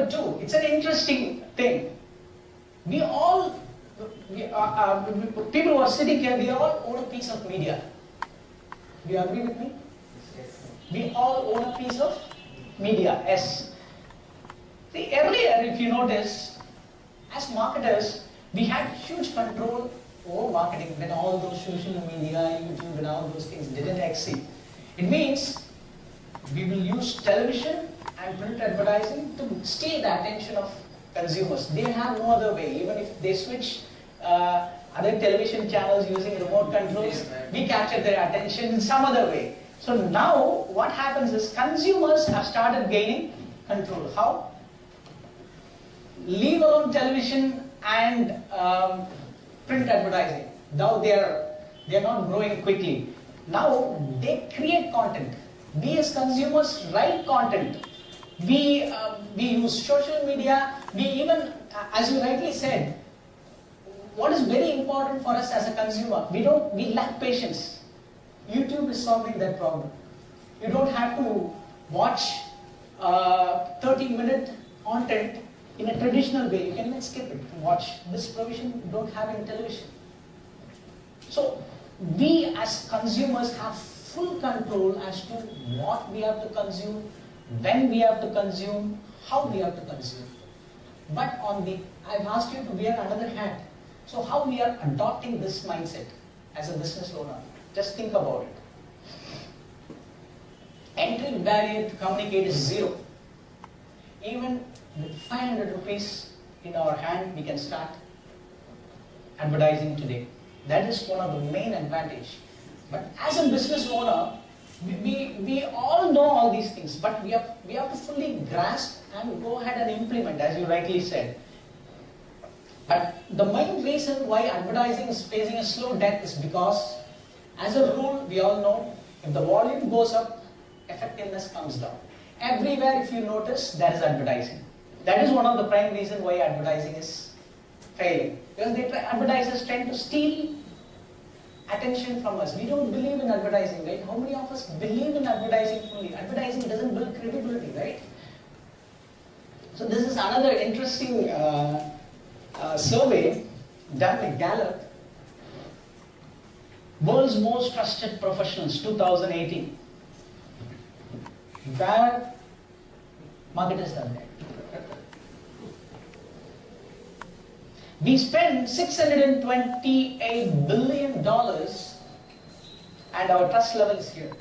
number two, it's an interesting thing. People who are sitting here, we all own a piece of media. Do you agree with me? Yes. We all own a piece of media, yes. See, earlier, if you notice, as marketers, we had huge control over marketing when all those social media, YouTube and all those things didn't exist. It means we will use television and print advertising to steal the attention of consumers. They have no other way. Even if they switch other television channels using remote controls, we capture their attention in some other way. So now what happens is consumers have started gaining control. How? Leave alone television and print advertising. Now they are not growing quickly. Now they create content. We as consumers write content. We use social media. We even, as you rightly said, what is very important for us as a consumer, we lack patience. YouTube is solving that problem. You don't have to watch 30-minute content in a traditional way. You can even skip it and watch. This provision you don't have in television. So we as consumers have full control as to what we have to consume, when we have to consume, how we have to consume. But I've asked you to wear another hat. So how we are adopting this mindset as a business owner? Just think about it. Entry barrier to communicate is zero. Even with 500 rupees in our hand, we can start advertising today. That is one of the main advantage. But as a business owner, we all know all these things, but we have to fully grasp and go ahead and implement, as you rightly said. But the main reason why advertising is facing a slow death is because, as a rule, we all know, if the volume goes up, effectiveness comes down. Everywhere, if you notice, there is advertising. That is one of the prime reasons why advertising is failing. Because advertisers tend to steal attention from us. We don't believe in advertising, right? How many of us believe in advertising fully? Advertising doesn't build credibility, right? So this is another interesting survey done by Gallup. World's Most Trusted Professionals 2018. Where marketers are there. We spend $628 billion and our trust level is here.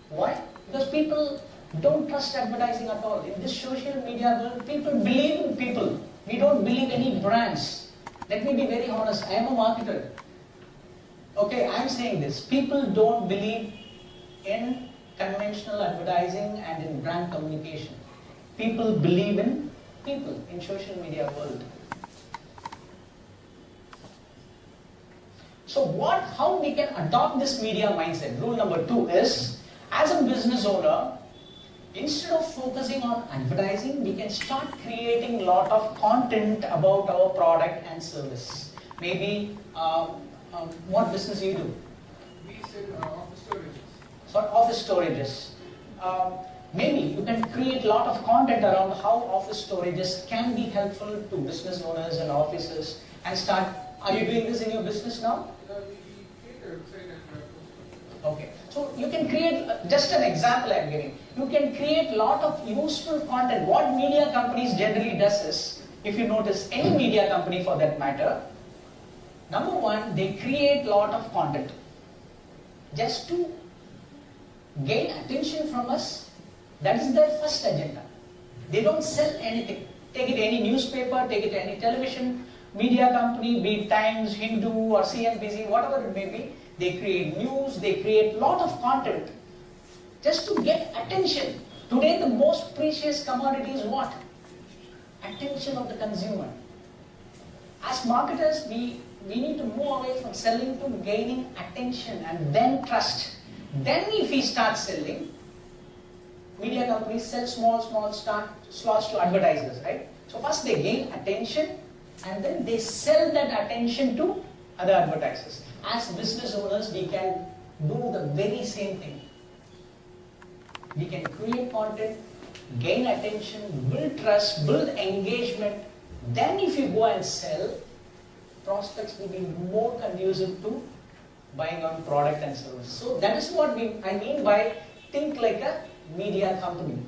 Why? Because people don't trust advertising at all. In this social media world, people believe in people. We don't believe any brands. Let me be very honest, I am a marketer. Okay, I am saying this. People don't believe in conventional advertising and in brand communication. People believe in people in social media world. So how we can adopt this media mindset? Rule number 2 is, as a business owner, instead of focusing on advertising, we can start creating a lot of content about our product and service. Maybe, what business you do? We sell office storages. So office storages. Maybe you can create a lot of content around how office storages can be helpful to business owners and offices and start. Are you doing this in your business now? We create a website and Okay. So you can create, just an example I am giving. You can create a lot of useful content. What media companies generally does is, if you notice any media company for that matter, number one, they create a lot of content just to gain attention from us. That is their first agenda. They don't sell anything. Take it any newspaper, take it any television, media company, be it Times, Hindu or CNBC, whatever it may be. They create news, they create a lot of content just to get attention. Today the most precious commodity is what? Attention of the consumer. As marketers, we need to move away from selling to gaining attention and then trust. Then if we start selling, media companies sell small slots to advertisers, right? So first they gain attention and then they sell that attention to other advertisers. As business owners, we can do the very same thing. We can create content, gain attention, build trust, build engagement. Then if you go and sell, prospects will be more conducive to buying on product and service. So that is what I mean by think like a media company.